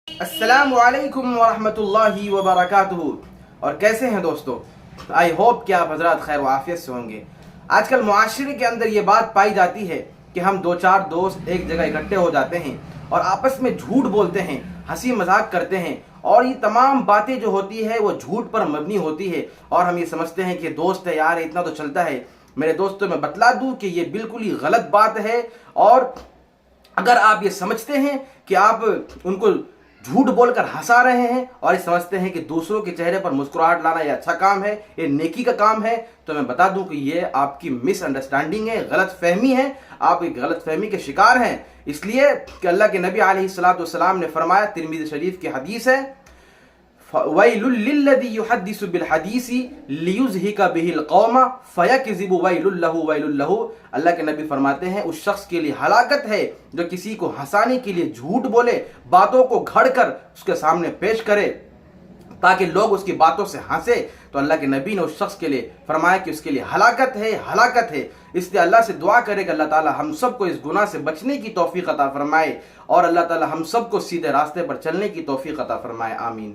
السلام علیکم ورحمۃ اللہ وبرکاتہ۔ اور کیسے ہیں دوستو؟ آئی ہوپ کہ آپ حضرات خیر و عافیت سے ہوں گے۔ آج کل معاشرے کے اندر یہ بات پائی جاتی ہے کہ ہم دو چار دوست ایک جگہ اکٹھے ہو جاتے ہیں اور آپس میں جھوٹ بولتے ہیں، ہنسی مذاق کرتے ہیں، اور یہ تمام باتیں جو ہوتی ہے وہ جھوٹ پر مبنی ہوتی ہے، اور ہم یہ سمجھتے ہیں کہ دوست ہے یار اتنا تو چلتا ہے۔ میرے دوستوں میں بتلا دوں کہ یہ بالکل ہی غلط بات ہے، اور اگر آپ یہ سمجھتے ہیں کہ آپ ان کو جھوٹ بول کر ہنسا رہے ہیں اور یہ سمجھتے ہیں کہ دوسروں کے چہرے پر مسکراہٹ لانا یہ اچھا کام ہے، یہ نیکی کا کام ہے، تو میں بتا دوں کہ یہ آپ کی مس انڈرسٹینڈنگ ہے، غلط فہمی ہے، آپ ایک غلط فہمی کے شکار ہیں۔ اس لیے کہ اللہ کے نبی علیہ الصلوۃ والسلام نے فرمایا، ترمذی شریف کی حدیث ہے، وَيْلٌ لِلَّذِي يُحَدِّثُ بِالْحَدِيثِ لِيُزْهِكَ بِهِ الْقَوْمَ فَيَكْذِبُ وَيْلٌ لَهُ وَيْلٌ لَهُ۔ اللہ کے نبی فرماتے ہیں اس شخص کے لیے ہلاکت ہے جو کسی کو ہنسانے کے لیے جھوٹ بولے، باتوں کو گھڑ کر اس کے سامنے پیش کرے تاکہ لوگ اس کی باتوں سے ہنسے۔ تو اللہ کے نبی نے اس شخص کے لیے فرمایا کہ اس کے لیے ہلاکت ہے، ہلاکت ہے۔ اس لیے اللہ سے دعا کرے کہ اللہ تعالی ہم سب کو اس گناہ سے بچنے کی توفیق عطا فرمائے، اور اللہ تعالی ہم سب کو سیدھے راستے پر چلنے کی توفیق عطا فرمائے۔ آمین۔